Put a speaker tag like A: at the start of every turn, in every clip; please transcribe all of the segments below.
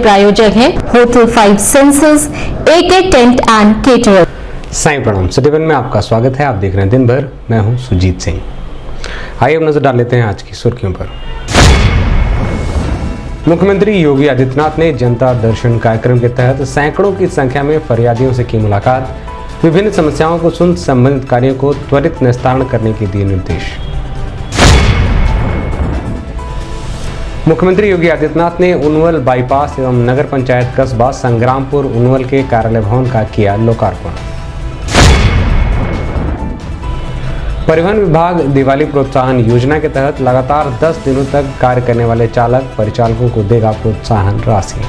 A: प्रायोजक है hotel 5 senses, AK tent and caterer.
B: Sai प्रणाम। सिटी वन में आपका स्वागत है। आप देख रहे हैं दिन भर। मैं हूं सुजीत सिंह। आइए अब नजर डाल लेते हैं आज की सुर्खियों पर। मुख्यमंत्री योगी आदित्यनाथ ने जनता दर्शन कार्यक्रम के तहत सैकड़ों की संख्या में फरियादियों से की मुलाकात। विभिन्न समस्याओं को सुन संबंधित कार्यों को त्वरित निस्तारण करने के दिए निर्देश। मुख्यमंत्री योगी आदित्यनाथ ने उनवल बाईपास एवं नगर पंचायत कस्बा संग्रामपुर उनवल के कार्यालय भवन का किया लोकार्पण। परिवहन विभाग दिवाली प्रोत्साहन योजना के तहत लगातार 10 दिनों तक कार्य करने वाले चालक परिचालकों को देगा प्रोत्साहन राशि।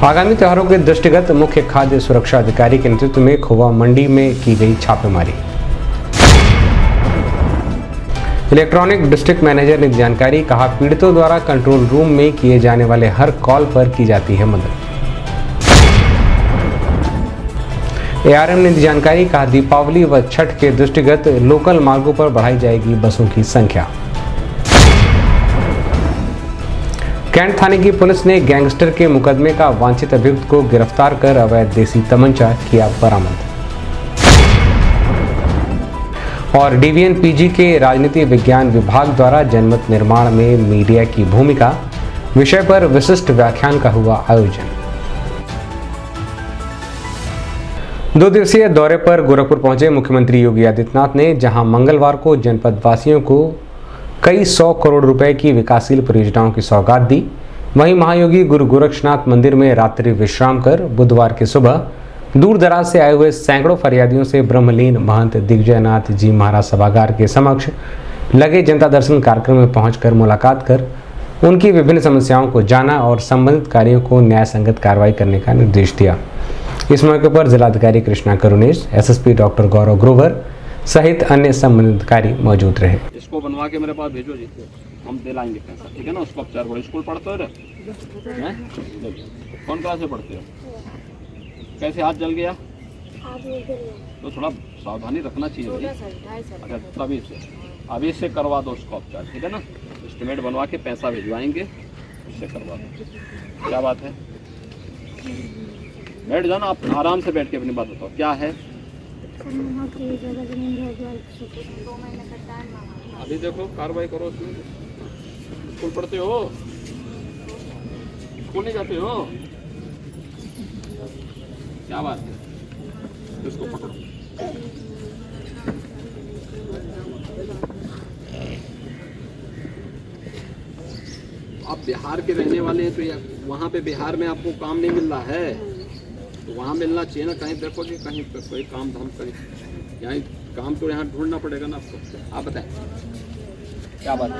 B: आगामी त्योहारों के दृष्टिगत मुख्य खाद्य सुरक्षा अधिकारी के नेतृत्व में खोवा मंडी में की गई छापेमारी। इलेक्ट्रॉनिक डिस्ट्रिक्ट मैनेजर ने जानकारी, कहा पीड़ितों द्वारा कंट्रोल रूम में किए जाने वाले हर कॉल पर की जाती है मदद। ARM ने दी जानकारी, कहा दीपावली व छठ के दृष्टिगत लोकल मार्गों पर बढ़ाई जाएगी बसों की संख्या। कैंट थाने की पुलिस ने गैंगस्टर के मुकदमे का वांछित अभियुक्त को गिरफ्तार कर अवैध देसी तमंचा किया बरामद। और DVN PG के राजनीति विज्ञान विभाग द्वारा जनमत निर्माण में मीडिया की भूमिका विषय पर विशिष्ट व्याख्यान का हुआ आयोजन। 2 दिवसीय दौरे पर गोरखपुर पहुंचे मुख्यमंत्री योगी आदित्यनाथ ने, जहां मंगलवार को जनपद वासियों को कई 100 करोड़ रुपए की विकासशील परियोजनाओं की सौगात दी। वहीं महायोगी गुरु गोरक्षनाथ मंदिर में रात्रि विश्राम कर बुधवार की सुबह दूर दराज से आए हुए सैकड़ों फरियादियों से ब्रह्मलीन महंत दिग्विजयनाथ जी महाराज सभागार के समक्ष लगे जनता दर्शन कार्यक्रम में पहुंचकर मुलाकात कर उनकी विभिन्न समस्याओं को जाना और संबंधित कार्यों को न्याय संगत कार्रवाई करने का निर्देश दिया। इस मौके पर जिलाधिकारी कृष्णा करुणेश, SSP डॉक्टर गौरव ग्रोवर सहित अन्य संबंधित अधिकारी मौजूद रहे।
C: इसको बनवा के मेरे पास भेजो जी, हम दे लाएंगे पैसा, ठीक है ना। उसको उपचार बड़े स्कूल पढ़ते हो रे? कौन क्लास में पढ़ते हो? कैसे हाथ जल गया? तो थोड़ा सावधानी रखना चाहिए भाई। अच्छा, तभी से अभी से करवा दो उसका उपचार, ठीक है ना। एस्टिमेट बनवा के पैसा भिजवाएंगे, उससे करवा दो। क्या बात है? बैठ जाना, आप आराम से बैठ के अपनी बात बताओ। क्या है? अभी देखो कार्रवाई करो। स्कूल पढ़ते हो? स्कूल नहीं जाते हो? क्या बात है? इसको पकड़ो। आप बिहार के रहने वाले हैं तो वहाँ पे बिहार में आपको काम नहीं मिल रहा है, तो वहाँ मिलना चाहिए ना। कहीं देखो कि कहीं पे कोई काम धाम कहीं, यहाँ काम तो यहाँ ढूंढना पड़ेगा ना आपको। आप बताएं क्या बात है?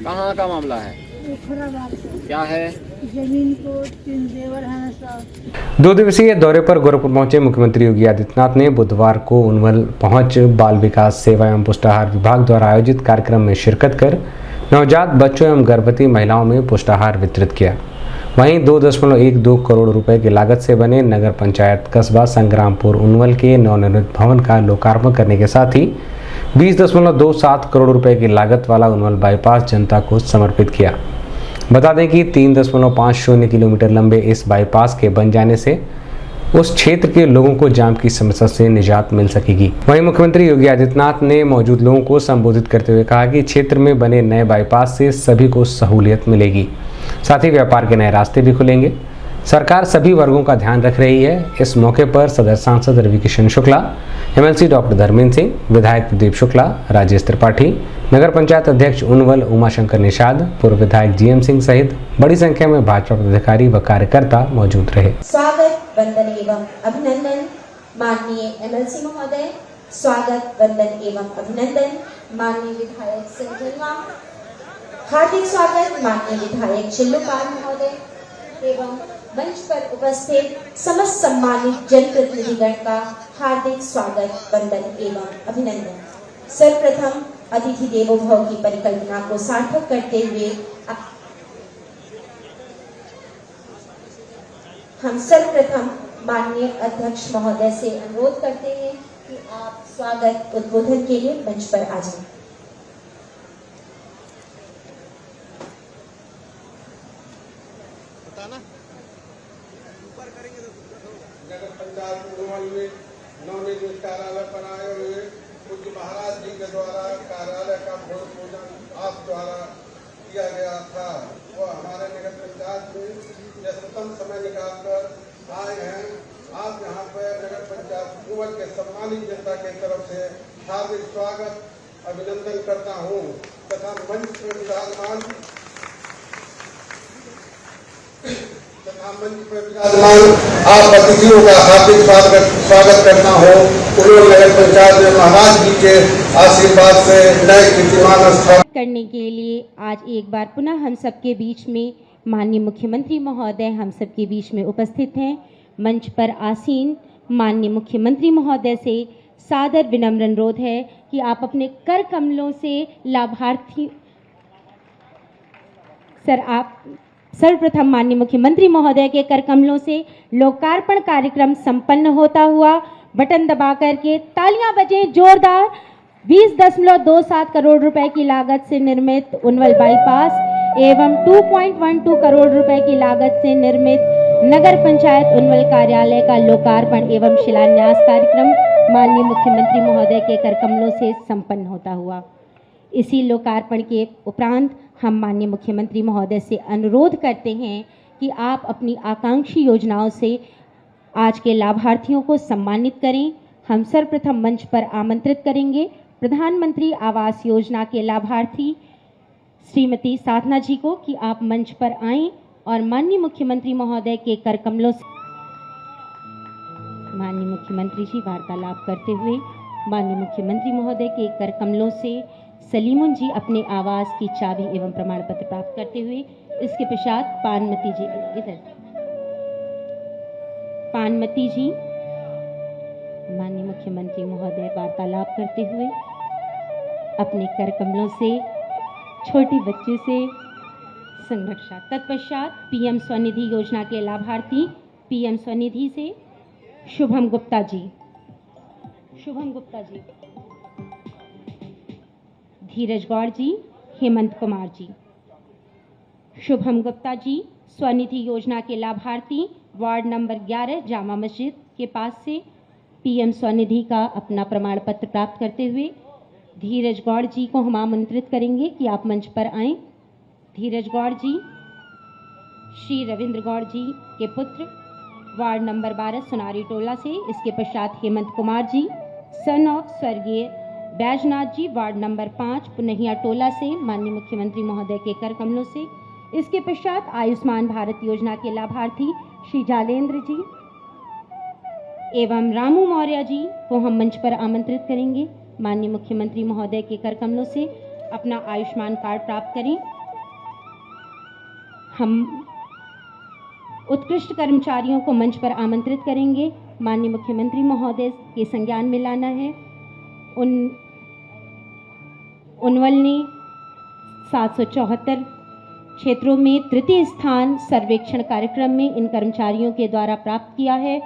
C: कहाँ का मामला है? क्या है?
D: जमीन को 3 देवर है साहब।
B: 2 दिवसीय दौरे पर गोरखपुर पहुंचे मुख्यमंत्री योगी आदित्यनाथ ने बुधवार को उनवल पहुंच बाल विकास सेवा एवं पुष्टाहार विभाग द्वारा आयोजित कार्यक्रम में शिरकत कर नवजात बच्चों एवं गर्भवती महिलाओं में पुष्टाहार वितरित किया। वहीं 2.12 करोड़ रुपए की लागत से बने नगर पंचायत कस्बा संग्रामपुर उनवल के नवनिर्मित भवन का लोकार्पण करने के साथ ही 20.27 करोड़ रुपए की लागत वाला उनवल बाईपास जनता को समर्पित किया। बता दें कि 3.50 किलोमीटर लंबे इस बाईपास के बन जाने से उस क्षेत्र के लोगों को जाम की समस्या से निजात मिल सकेगी। वहीं मुख्यमंत्री योगी आदित्यनाथ ने मौजूद लोगों को संबोधित करते हुए कहा कि क्षेत्र में बने नए बाईपास से सभी को सहूलियत मिलेगी, साथ ही व्यापार के नए रास्ते भी खुलेंगे। सरकार सभी वर्गों का ध्यान रख रही है। इस मौके पर सदर सांसद रवि किशन शुक्ला, MLC डॉक्टर धर्मेंद्र सिंह, विधायक प्रदीप शुक्ला, राजेश त्रिपाठी, नगर पंचायत अध्यक्ष उनवल उमाशंकर निषाद, पूर्व विधायक GM सिंह सहित बड़ी संख्या में भाजपा पदाधिकारी व कार्यकर्ता मौजूद रहे।
E: स्वागत, वंदन एवं अभिनंदन माननीय MLC महोदय। स्वागत, वंदन एवं अभिनंदन माननीय विधायक संजनवा। हार्दिक स्वागत माननीय विधायक चिल्लूपाल महोदय एवं मंच पर उपस्थित समस्त सम्मानित जनप्रतिनिधिगण का हार्दिक स्वागत, वंदन एवं अभिनंदन। सर्वप्रथम अतिथि देवो भव की परिकल्पना को सार्थक करते हुए हम सर्वप्रथम माननीय अध्यक्ष महोदय से अनुरोध करते हैं कि आप स्वागत उद्बोधन के लिए मंच पर आ जाएं।
F: द्वारा किया गया था वह हमारे नगर पंचायत में व्यस्ततम समय निकालकर आए हैं। आज यहाँ पर नगर पंचायत कुंवर के सम्मानित जनता के तरफ से हार्दिक स्वागत अभिनंदन करता हूँ तथा मंच पर विराजमान आप अतिथियों का हार्दिक स्वागत करता हूँ। उन्होंने नगर पंचायत में महाराज जी के आशीर्वाद से नए कीर्तिमान स्थापित
E: करने के लिए आज एक बार पुनः हम सबके बीच में माननीय मुख्यमंत्री महोदय हम सबके बीच में उपस्थित हैं। मंच पर आसीन माननीय मुख्यमंत्री महोदय से सादर विनम्र अनुरोध है कि आप अपने कर कमलों से लाभार्थी आप सर्वप्रथम माननीय मुख्यमंत्री महोदय के कर कमलों से लोकार्पण कार्यक्रम संपन्न होता हुआ बटन दबा करके तालियां बजें जोरदार। 20.27 करोड़ रुपए की लागत से निर्मित उनवल बाईपास एवं 2.12 करोड़ रुपए की लागत से निर्मित नगर पंचायत उनवल कार्यालय का लोकार्पण एवं शिलान्यास कार्यक्रम माननीय मुख्यमंत्री महोदय के कर कमलों से संपन्न होता हुआ। इसी लोकार्पण के उपरांत हम माननीय मुख्यमंत्री महोदय से अनुरोध करते हैं कि आप अपनी आकांक्षी योजनाओं से आज के लाभार्थियों को सम्मानित करें। हम सर्वप्रथम मंच पर आमंत्रित करेंगे प्रधानमंत्री आवास योजना के लाभार्थी श्रीमती साधना जी को कि आप मंच पर आएं और माननीय मुख्यमंत्री महोदय के कर कमलों से माननीय मुख्यमंत्री जी वार्तालाप करते हुए माननीय मुख्यमंत्री महोदय के कर कमलों से सलीमुन जी अपने आवास की चाबी एवं प्रमाण पत्र प्राप्त करते हुए इसके पश्चात पानमती जी माननीय मुख्यमंत्री महोदय वार्तालाप करते हुए अपने कर कमलों से छोटी बच्ची से संरक्षा। तत्पश्चात पीएम स्वनिधि योजना के लाभार्थी पीएम स्वनिधि से शुभम गुप्ता जी धीरज गौड़ जी, हेमंत कुमार जी। शुभम गुप्ता जी स्वनिधि योजना के लाभार्थी वार्ड नंबर 11 जामा मस्जिद के पास से पीएम स्वनिधि का अपना प्रमाण पत्र प्राप्त करते हुए धीरज गौड़ जी को हम आमंत्रित करेंगे कि आप मंच पर आएं। धीरज गौड़ जी श्री रविंद्र गौड़ जी के पुत्र वार्ड नंबर 12 सुनारी टोला से। इसके पश्चात हेमंत कुमार जी सन ऑफ स्वर्गीय बैजनाथ जी वार्ड नंबर 5 पुनहिया टोला से माननीय मुख्यमंत्री महोदय के कर कमलों से। इसके पश्चात आयुष्मान भारत योजना के लाभार्थी श्री जालेंद्र जी एवं रामू मौर्य जी को हम मंच पर आमंत्रित करेंगे। माननीय मुख्यमंत्री महोदय के कर कमलों से अपना आयुष्मान कार्ड प्राप्त करें। हम उत्कृष्ट कर्मचारियों को मंच पर आमंत्रित करेंगे। माननीय मुख्यमंत्री महोदय के संज्ञान में लाना है। उनवल ने 774 क्षेत्रों में तृतीय स्थान सर्वेक्षण कार्यक्रम में इन कर्मचारियों के द्वारा प्राप्त किया है।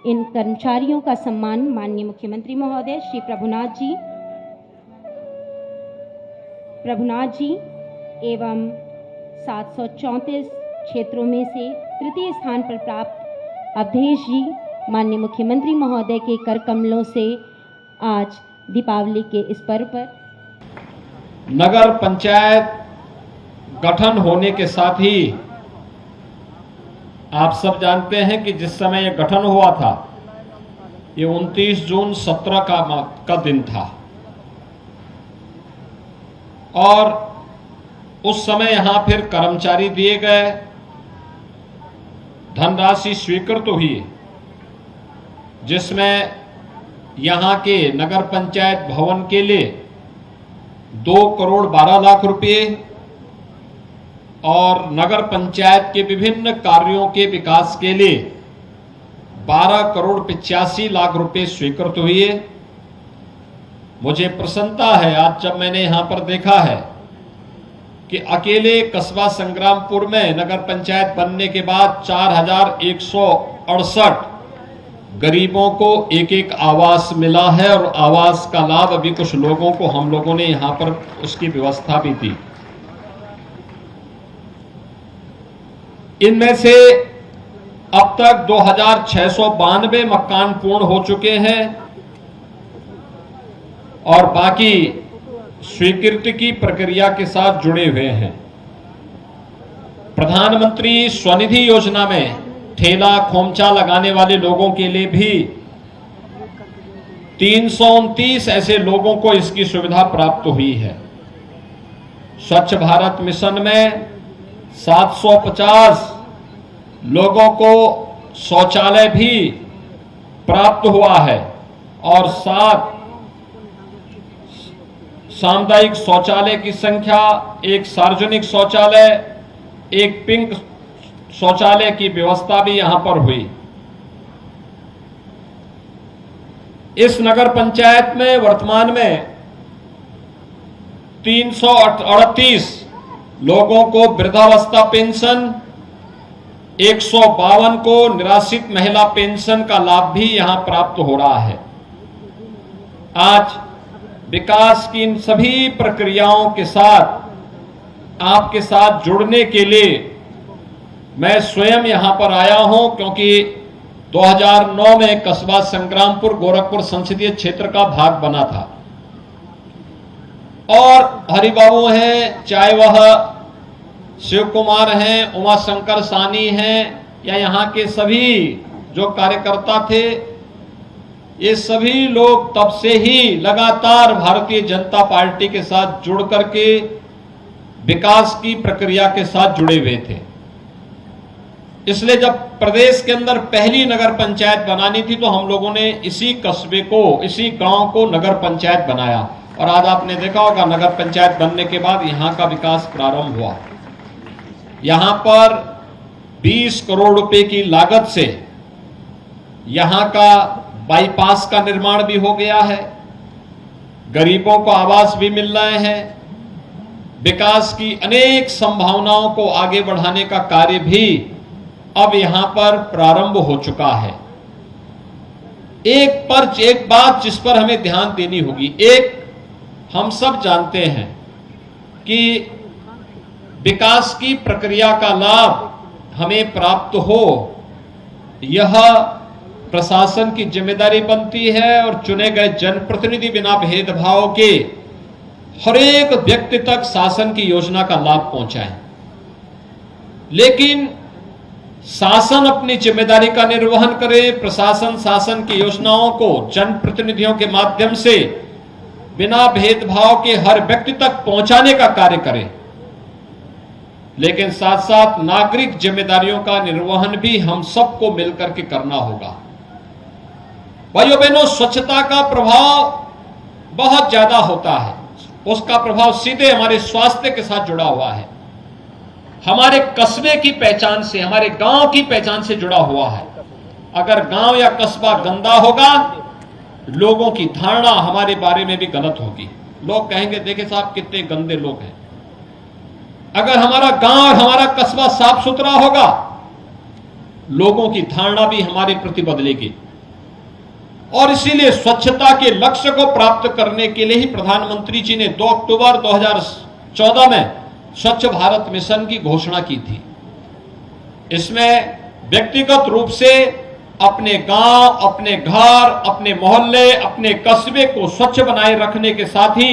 E: इन कर्मचारियों का सम्मान माननीय मुख्यमंत्री महोदय श्री प्रभुनाथ जी एवं 734 क्षेत्रों में से तृतीय स्थान पर प्राप्त अवधेश जी माननीय मुख्यमंत्री महोदय के कर कमलों से आज दीपावली के इस पर्व पर
C: नगर पंचायत गठन होने के साथ ही आप सब जानते हैं कि जिस समय यह गठन हुआ था ये 29 जून 17 का दिन था और उस समय यहां फिर कर्मचारी दिए गए, धनराशि स्वीकृत हुई जिसमें यहां के नगर पंचायत भवन के लिए 2 करोड़ 12 लाख रुपए और नगर पंचायत के विभिन्न कार्यों के विकास के लिए 12 करोड़ 85 लाख रुपए स्वीकृत हुए। मुझे प्रसन्नता है आज जब मैंने यहां पर देखा है कि अकेले कस्बा संग्रामपुर में नगर पंचायत बनने के बाद 4168 गरीबों को एक आवास मिला है और आवास का लाभ अभी कुछ लोगों को हम लोगों ने यहां पर उसकी व्यवस्था भी दी। इनमें से अब तक 2692 मकान पूर्ण हो चुके हैं और बाकी
G: स्वीकृति की प्रक्रिया के साथ जुड़े हुए हैं। प्रधानमंत्री स्वनिधि योजना में ठेला खोमचा लगाने वाले लोगों के लिए भी 329 ऐसे लोगों को इसकी सुविधा प्राप्त हुई है। स्वच्छ भारत मिशन में 750 लोगों को शौचालय भी प्राप्त हुआ है और 7 सामुदायिक शौचालय की संख्या, एक सार्वजनिक शौचालय, एक पिंक शौचालय की व्यवस्था भी यहां पर हुई। इस नगर पंचायत में वर्तमान में 338 लोगों को वृद्धावस्था पेंशन, 152 को निराश्रित महिला पेंशन का लाभ भी यहां प्राप्त हो रहा है। आज विकास की इन सभी प्रक्रियाओं के साथ आपके साथ जुड़ने के लिए मैं स्वयं यहां पर आया हूं, क्योंकि 2009 में कस्बा संग्रामपुर गोरखपुर संसदीय क्षेत्र का भाग बना था और हरिबाबू हैं, चाहे वह शिव कुमार हैं, उमा शंकर सानी हैं या यहाँ के सभी जो कार्यकर्ता थे, ये सभी लोग तब से ही लगातार भारतीय जनता पार्टी के साथ जुड़ करके विकास की प्रक्रिया के साथ जुड़े हुए थे। इसलिए जब प्रदेश के अंदर पहली नगर पंचायत बनानी थी तो हम लोगों ने इसी कस्बे को, इसी गांव को नगर पंचायत बनाया और आज आपने देखा होगा नगर पंचायत बनने के बाद यहां का विकास प्रारंभ हुआ। यहां पर 20 करोड़ रुपए की लागत से यहां का बाईपास का निर्माण भी हो गया है, गरीबों को आवास भी मिल रहे हैं, विकास की अनेक संभावनाओं को आगे बढ़ाने का कार्य भी अब यहां पर प्रारंभ हो चुका है। एक बात जिस पर हमें ध्यान देनी होगी, एक हम सब जानते हैं कि विकास की प्रक्रिया का लाभ हमें प्राप्त हो, यह प्रशासन की जिम्मेदारी बनती है और चुने गए जनप्रतिनिधि बिना भेदभाव के हर एक व्यक्ति तक शासन की योजना का लाभ पहुंचाएं। लेकिन शासन अपनी जिम्मेदारी का निर्वहन करे, प्रशासन शासन की योजनाओं को जनप्रतिनिधियों के माध्यम से बिना भेदभाव के हर व्यक्ति तक पहुंचाने का कार्य करे, लेकिन साथ साथ नागरिक जिम्मेदारियों का निर्वहन भी हम सबको मिलकर के करना होगा। भाइयों बहनों, स्वच्छता का प्रभाव बहुत ज्यादा होता है, उसका प्रभाव सीधे हमारे स्वास्थ्य के साथ जुड़ा हुआ है, हमारे कस्बे की पहचान से, हमारे गांव की पहचान से जुड़ा हुआ है। अगर गांव या कस्बा गंदा होगा, लोगों की धारणा हमारे बारे में भी गलत होगी। लोग कहेंगे देखे साहब कितने गंदे लोग हैं। अगर हमारा गांव और हमारा कस्बा साफ सुथरा होगा, लोगों की धारणा भी हमारे प्रति बदलेगी। और इसीलिए स्वच्छता के लक्ष्य को प्राप्त करने के लिए ही प्रधानमंत्री जी ने 2 अक्टूबर 2014 में स्वच्छ भारत मिशन की घोषणा की थी। इसमें व्यक्तिगत रूप से अपने गांव, अपने घर, अपने मोहल्ले, अपने कस्बे को स्वच्छ बनाए रखने के साथ ही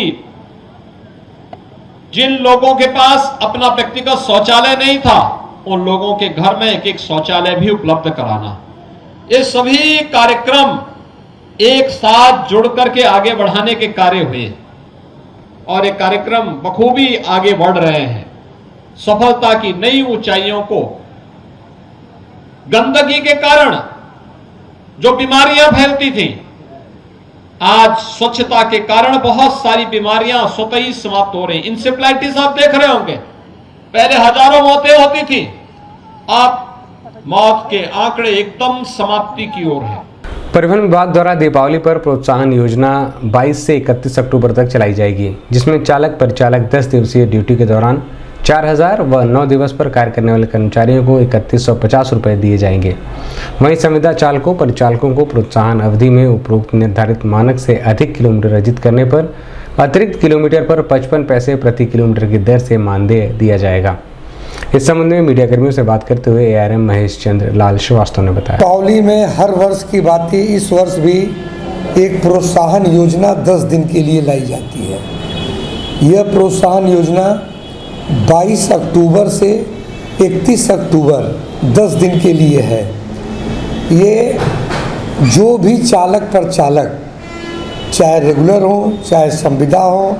G: जिन लोगों के पास अपना व्यक्तिगत शौचालय नहीं था, उन लोगों के घर में एक शौचालय भी उपलब्ध कराना। ये सभी कार्यक्रम एक साथ जुड़ करके आगे बढ़ाने के कार्य हुए और ये कार्यक्रम बखूबी आगे बढ़ रहे हैं। सफलता की नई ऊंचाइयों को, गंदगी के कारण जो बीमारियां फैलती थी, आज स्वच्छता के कारण बहुत सारी बीमारियां स्वतः ही समाप्त हो रही। इंसेफ्लाइटिस आप देख रहे होंगे, पहले हजारों मौतें होती थी, अब मौत के आंकड़े एकदम समाप्ति की ओर है।
B: परिवहन विभाग द्वारा दीपावली पर प्रोत्साहन योजना 22 से 31 अक्टूबर तक चलाई जाएगी, जिसमें चालक परिचालक 10 दिवसीय ड्यूटी के दौरान 4000 व 9 दिवस पर कार्य करने वाले कर्मचारियों को 3150 रुपये दिए जाएंगे। वहीं संविदा चालकों परिचालकों को प्रोत्साहन अवधि में उपरोक्त निर्धारित मानक से अधिक किलोमीटर अर्जित करने पर अतिरिक्त किलोमीटर पर 55 पैसे प्रति किलोमीटर की दर से मानदेय दिया जाएगा। इस संबंध में मीडिया कर्मियों से बात करते हुए ARM महेश चंद्र लाल श्रीवास्तव ने बताया,
H: दीपावली में हर वर्ष की बात ही इस वर्ष भी एक प्रोत्साहन योजना 10 दिन के लिए लाई जाती है। यह प्रोत्साहन योजना 22 अक्टूबर से 31 अक्टूबर 10 दिन के लिए है। ये जो भी चालक पर चालक, चाहे रेगुलर हो चाहे संविदा हो,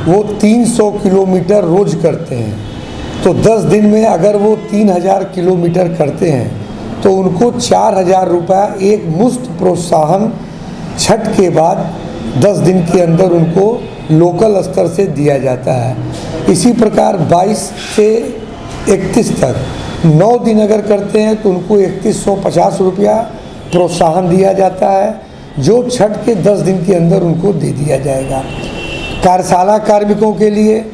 H: वो 300 किलोमीटर रोज करते हैं। तो 10 दिन में अगर वो 3000 किलोमीटर करते हैं तो उनको 4000 रुपया एक मुश्त प्रोत्साहन छठ के बाद 10 दिन के अंदर उनको लोकल स्तर से दिया जाता है। इसी प्रकार 22 से 31 तक 9 दिन अगर करते हैं तो उनको 3150 रुपया प्रोत्साहन दिया जाता है, जो छठ के 10 दिन के अंदर उनको दे दिया जाएगा। कार्यशाला कार्मिकों के लिए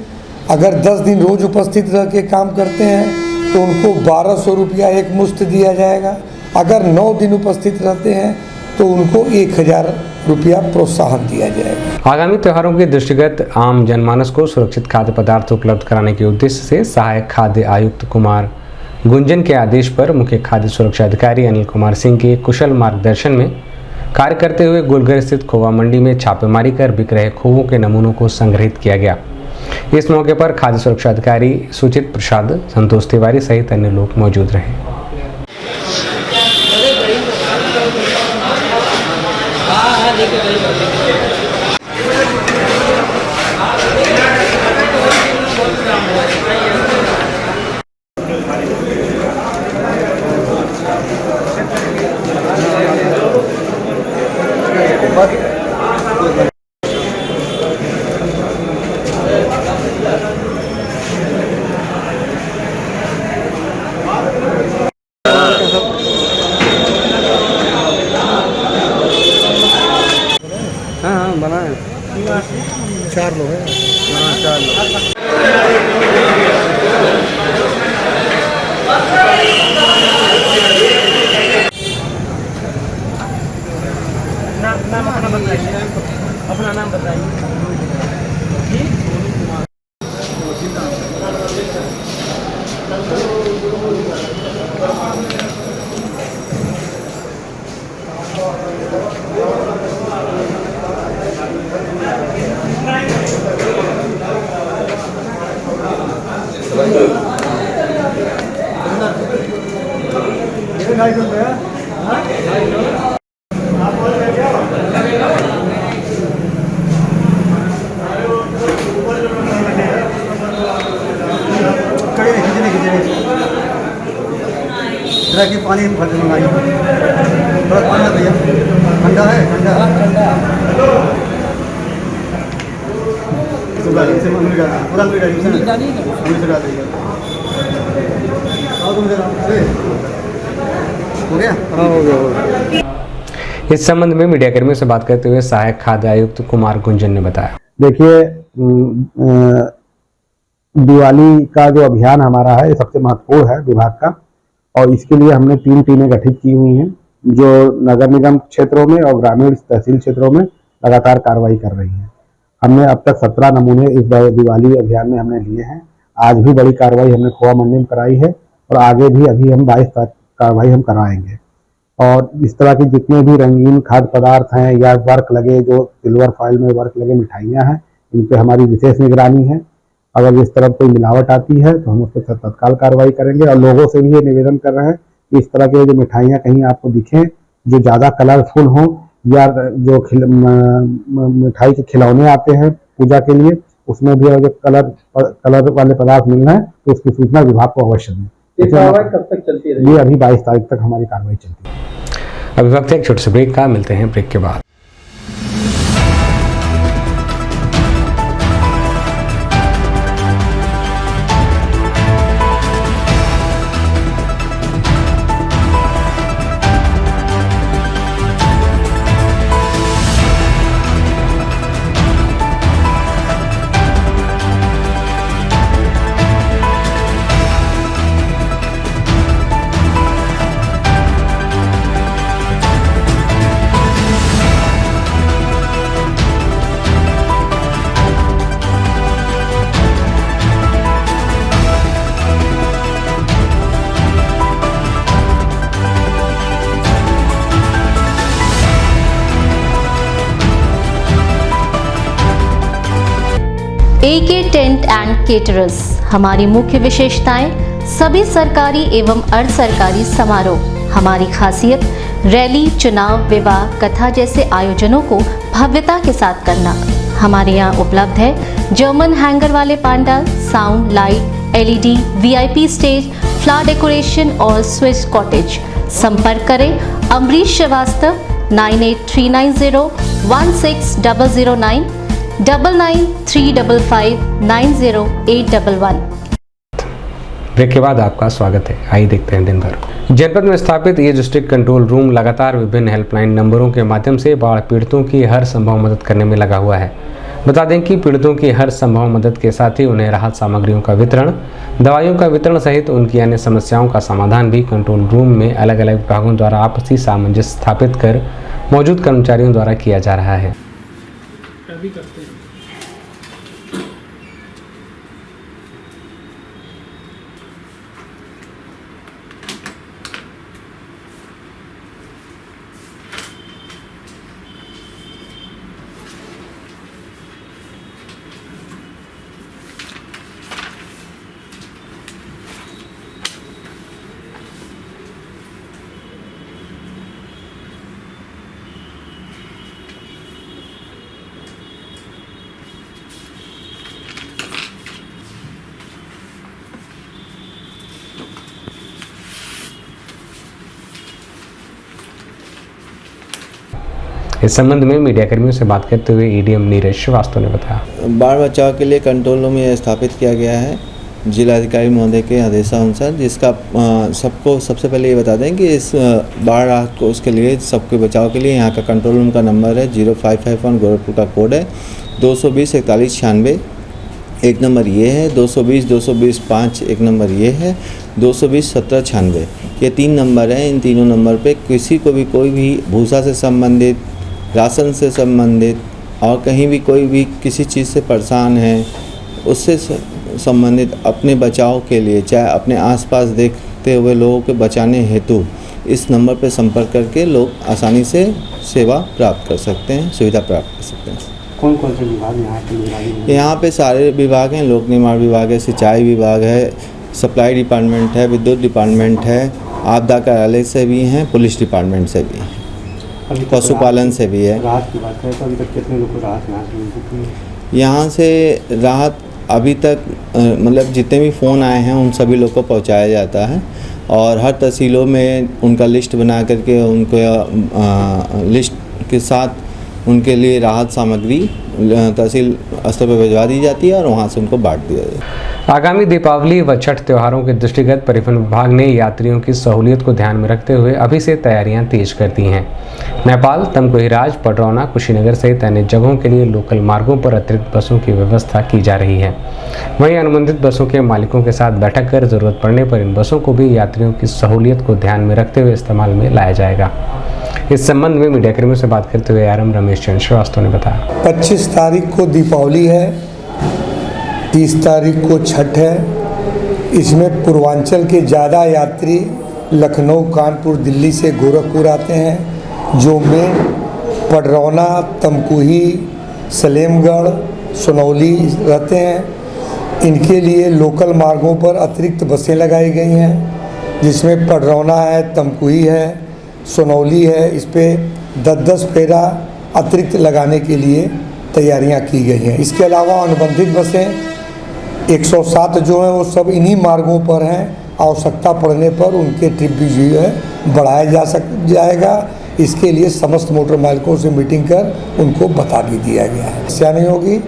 H: अगर 10 दिन रोज उपस्थित रह के काम करते हैं तो उनको 1200 रुपया एक मुश्त दिया जाएगा। अगर 9 दिन उपस्थित रहते हैं तो उनको 1000 रुपया प्रोत्साहन दिया जाएगा।
B: आगामी त्योहारों के दृष्टिगत आम जनमानस को सुरक्षित खाद्य पदार्थ उपलब्ध कराने के उद्देश्य से सहायक खाद्य आयुक्त कुमार गुंजन के आदेश पर मुख्य खाद्य सुरक्षा अधिकारी अनिल कुमार सिंह के कुशल मार्गदर्शन में कार्य करते हुए गुलगर स्थित खोवा मंडी में छापेमारी कर बिक रहे खोवों के नमूनों को संग्रहित किया गया। इस मौके पर खाद्य सुरक्षा अधिकारी सुचित प्रसाद, संतोष तिवारी सहित अन्य लोग मौजूद रहे।
H: हाँ बना है, 4 लोग हैं। हाँ 4 लोग।
I: अपना नाम बताइए।
H: की पानी भर मंगाइए, थोड़ा पानी भैया, ठंडा है, ठंडा पूरा हो गया। हाँ हो गया।
B: इस संबंध में मीडिया कर्मियों से बात करते हुए सहायक खाद्य आयुक्त कुमार गुंजन ने बताया।
J: देखिए, दिवाली का जो अभियान हमारा है ये सबसे महत्वपूर्ण है विभाग का, और इसके लिए हमने 3 टीमें गठित की हुई हैं जो नगर निगम क्षेत्रों में और ग्रामीण तहसील क्षेत्रों में लगातार कार्रवाई कर रही हैं। हमने अब तक 17 नमूने इस दिवाली अभियान में हमने लिए हैं। आज भी बड़ी कार्रवाई हमने खोवा मंडी में कराई है और आगे भी अभी हम 22 तक कार्रवाई हम कराएंगे। और इस तरह की जितने भी रंगीन खाद्य पदार्थ हैं या वर्क लगे, जो सिल्वर फॉइल में वर्क लगे मिठाइयाँ हैं, इन पे हमारी विशेष निगरानी है। अगर इस तरफ कोई मिलावट आती है तो हम उस पर तत्काल कार्रवाई करेंगे। और लोगों से भी ये निवेदन कर रहे हैं कि इस तरह के जो मिठाइयाँ कहीं आपको दिखें जो ज़्यादा कलरफुल हों, या जो मिठाई के खिलौने आते हैं पूजा के लिए, उसमें भी अगर कलर वाले पदार्थ मिल रहे हैं तो उसकी सूचना विभाग को अवश्य दें।
I: ये कार्रवाई कब तक चलती रहेगी?
J: ये अभी 22 तारीख तक हमारी कार्रवाई चलती है।
B: अभी वक्त है एक छोटे से ब्रेक का, मिलते हैं ब्रेक के बाद।
A: AK tent and caterers. हमारी मुख्य विशेषताएं: सभी सरकारी एवं अर्ध सरकारी समारोह। हमारी खासियत: रैली, चुनाव, विवाह, कथा जैसे आयोजनों को भव्यता के साथ करना। हमारे यहाँ उपलब्ध है जर्मन हैंगर वाले pandal, sound, light, LED, VIP stage, flower decoration और स्विस कॉटेज। संपर्क करें अमरीश श्रीवास्तव 9839016009 9935590811।
B: ब्रेक के बाद आपका स्वागत है। आइए देखते हैं दिन भर। जनपद में स्थापित ये डिस्ट्रिक्ट कंट्रोल रूम लगातार विभिन्न हेल्पलाइन नंबरों के माध्यम से बाढ़ पीड़ितों की हर संभव मदद करने में लगा हुआ है। बता दें कि पीड़ितों की हर संभव मदद के साथ ही उन्हें राहत सामग्रियों का वितरण, दवाइयों का वितरण सहित उनकी अन्य समस्याओं का समाधान भी कंट्रोल रूम में अलग अलग विभागों द्वारा आपसी सामंजस्य स्थापित कर मौजूद कर्मचारियों द्वारा किया जा रहा है। इस संबंध में मीडिया कर्मियों से बात करते हुए EDM नीरज श्रीवास्तव ने बताया,
K: बाढ़ बचाव के लिए कंट्रोल रूम यह स्थापित किया गया है जिलाधिकारी महोदय के आदेशानुसार, जिसका सबको सबसे पहले ये बता दें कि इस बाढ़ राहत को उसके लिए सबके बचाव के लिए यहाँ का कंट्रोल रूम का नंबर है 0551, गोरखपुर का कोड है 220 41 96, एक नंबर ये है, 220 220 5 एक नंबर ये है, 220 17 96 ये 3 नंबर हैं। इन तीनों नंबर पे किसी को भी कोई भी भूसा से संबंधित, राशन से संबंधित और कहीं भी कोई भी किसी चीज़ से परेशान है, उससे संबंधित अपने बचाव के लिए, चाहे अपने आसपास देखते हुए लोगों के बचाने हेतु इस नंबर पर संपर्क करके लोग आसानी से सेवा प्राप्त कर सकते हैं, सुविधा प्राप्त कर सकते हैं।
J: कौन कौन से विभाग यहाँ पे?
K: यहाँ पे सारे विभाग हैं, लोक निर्माण विभाग है, सिंचाई विभाग है, सप्लाई डिपार्टमेंट है, विद्युत डिपार्टमेंट है, आपदा कार्यालय से भी हैं, पुलिस डिपार्टमेंट से भी हैं, पशुपालन से भी है।
J: राहत की बात करें तो अभी तक कितने लोगों को राहत यहाँ से मिल चुकी है?
K: यहाँ से राहत अभी तक मतलब जितने भी फ़ोन आए हैं उन सभी लोग को पहुँचाया जाता है और हर तहसीलों में उनका लिस्ट बना करके उनको लिस्ट के साथ उनके लिए राहत सामग्री तहसील स्तर पर भिजवा दी जाती है और वहाँ से उनको बांट दिया जाता है।
B: आगामी दीपावली व छठ त्योहारों के दृष्टिगत परिवहन विभाग ने यात्रियों की सहूलियत को ध्यान में रखते हुए अभी से तैयारियां तेज कर दी हैं। नेपाल, तमकुहीराज, पडरौना, कुशीनगर सहित अन्य जगहों के लिए लोकल मार्गों पर अतिरिक्त बसों की व्यवस्था की जा रही है। वहीं अनुबंधित बसों के मालिकों के साथ बैठक कर जरूरत पड़ने पर इन बसों को भी यात्रियों की सहूलियत को ध्यान में रखते हुए इस्तेमाल में लाया जाएगा। इस संबंध में मीडिया कर्मियों से बात करते हुए RM रमेश चंद्र श्रीवास्तव ने बताया,
H: 25 तारीख को दीपावली है, 30 तारीख को छठ है। इसमें पूर्वांचल के ज़्यादा यात्री लखनऊ, कानपुर, दिल्ली से गोरखपुर आते हैं, जो में पडरौना, तमकुही, सलेमगढ़, सोनौली रहते हैं। इनके लिए लोकल मार्गों पर अतिरिक्त बसें लगाई गई हैं, जिसमें पडरौना है, तमकुही है, सोनौली है। इस पर 10-10 फेरा अतिरिक्त लगाने के लिए तैयारियां की गई हैं। इसके अलावा अनुबंधित बसें 107 जो हैं वो सब इन्हीं मार्गों पर हैं। आवश्यकता पड़ने पर उनके ट्रिप भी जो है बढ़ाया जाएगा। इसके लिए समस्त मोटर मालिकों से मीटिंग कर उनको बता भी दिया गया है। समस्या नहीं होगी।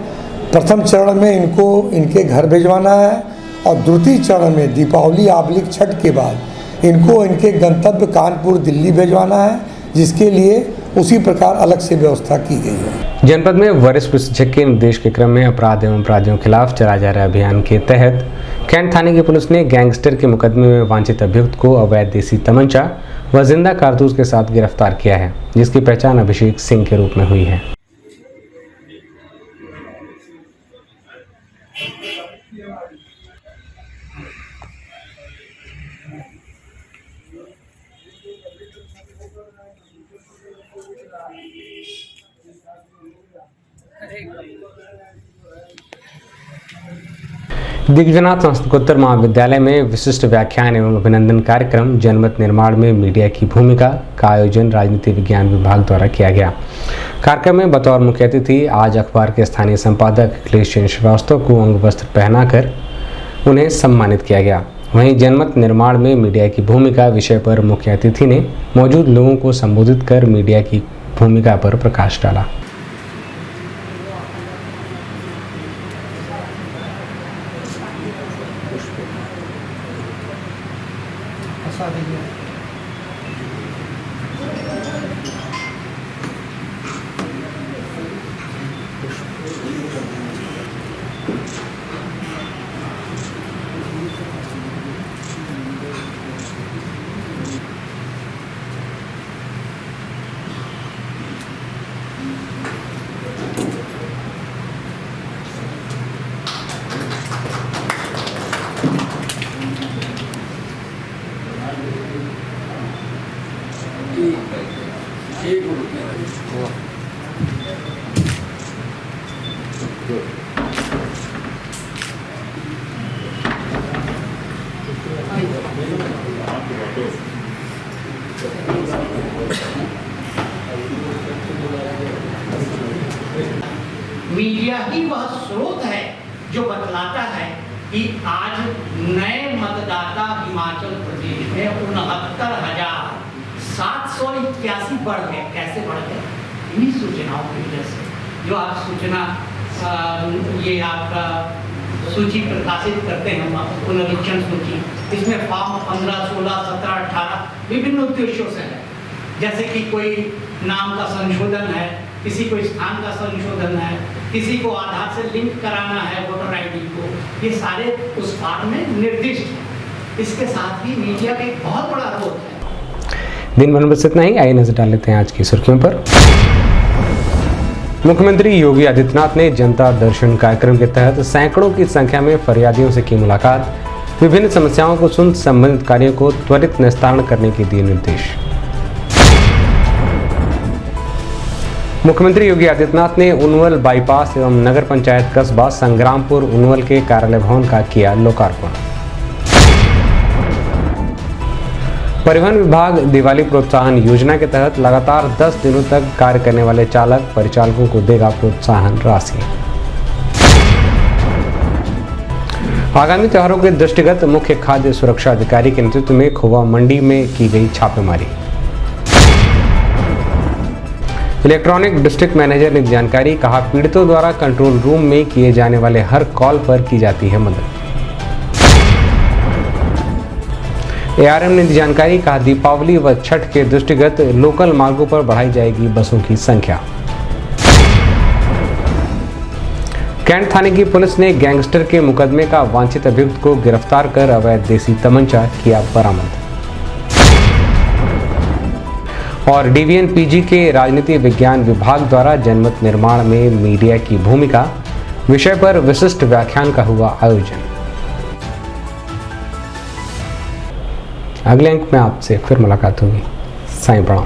H: प्रथम चरण में इनको इनके घर भिजवाना है और द्वितीय चरण में दीपावली / छठ के बाद इनको इनके गंतव्य कानपुर, दिल्ली भिजवाना है, जिसके लिए उसी प्रकार अलग से व्यवस्था की गई है।
B: जनपद में वरिष्ठ पुलिस अधीक्षक के निर्देश के क्रम में अपराध एवं अपराधियों के खिलाफ चलाए जा रहे अभियान के तहत कैंट थाने की पुलिस ने गैंगस्टर के मुकदमे में वांछित अभियुक्त को अवैध देसी तमंचा व जिंदा कारतूस के साथ गिरफ्तार किया है, जिसकी पहचान अभिषेक सिंह के रूप में हुई है। दिग्विजयनाथ स्नातकोत्तर महाविद्यालय में विशिष्ट व्याख्यान एवं अभिनंदन कार्यक्रम जनमत निर्माण में मीडिया की भूमिका का आयोजन राजनीति विज्ञान विभाग द्वारा किया गया। कार्यक्रम में बतौर मुख्य अतिथि आज अखबार के स्थानीय संपादक अखिलेश श्रीवास्तव को अंग वस्त्र पहनाकर उन्हें सम्मानित किया गया। वहीं जनमत निर्माण में मीडिया की भूमिका विषय पर मुख्य अतिथि ने मौजूद लोगों को संबोधित कर मीडिया की भूमिका पर प्रकाश डाला।
L: मीडिया ही वह स्रोत है जो बतलाता है कि आज नए मतदाता हिमाचल प्रदेश में 69,781 बढ़ गए। कैसे बढ़ गए? इन्हीं सूचनाओं की वजह से। जो आप सूचना ये आपका सूची प्रकाशित करते हैं, पुनरीक्षण सूची, इसमें फॉर्म 15, 16, 17, 18 विभिन्न उद्देश्यों से है। जैसे कि कोई नाम का संशोधन है, किसी को स्थान का संशोधन है, किसी को आधार से लिंक कराना है वोटर आईडी को, ये सारे उस फॉर्म में निर्दिष्ट है। इसके साथ ही मीडिया का एक बहुत बड़ा रोल है।
B: दिन भर बस इतना ही। आइए नजर डाल लेते हैं आज की सुर्खियों पर। मुख्यमंत्री योगी आदित्यनाथ ने जनता दर्शन कार्यक्रम के तहत सैकड़ों की संख्या में फरियादियों से की मुलाकात। विभिन्न समस्याओं को सुन संबंधित कार्यों को त्वरित निस्तारण करने के दिए निर्देश। मुख्यमंत्री योगी आदित्यनाथ ने उनवल बाईपास एवं नगर पंचायत कस्बा संग्रामपुर उनवल के कार्यालय भवन का किया लोकार्पण। परिवहन विभाग दिवाली प्रोत्साहन योजना के तहत लगातार 10 दिनों तक कार्य करने वाले चालक परिचालकों को देगा प्रोत्साहन राशि। आगामी त्योहारों के दृष्टिगत मुख्य खाद्य सुरक्षा अधिकारी के नेतृत्व में खोवा मंडी में की गई छापेमारी। इलेक्ट्रॉनिक डिस्ट्रिक्ट मैनेजर ने जानकारी, कहा पीड़ितों द्वारा कंट्रोल रूम में किए जाने वाले हर कॉल पर की जाती है मदद। एआरएम ने दी जानकारी, कहा दीपावली व छठ के दृष्टिगत लोकल मार्गों पर बढ़ाई जाएगी बसों की संख्या। कैंट थाने की पुलिस ने गैंगस्टर के मुकदमे का वांछित अभियुक्त को गिरफ्तार कर अवैध देसी तमंचा किया बरामद। और डीवीएन पीजी के राजनीति विज्ञान विभाग द्वारा जनमत निर्माण में मीडिया की भूमिका विषय पर विशिष्ट व्याख्यान का हुआ आयोजन। अगले अंक में आपसे फिर मुलाकात होगी। साईं प्रणाम।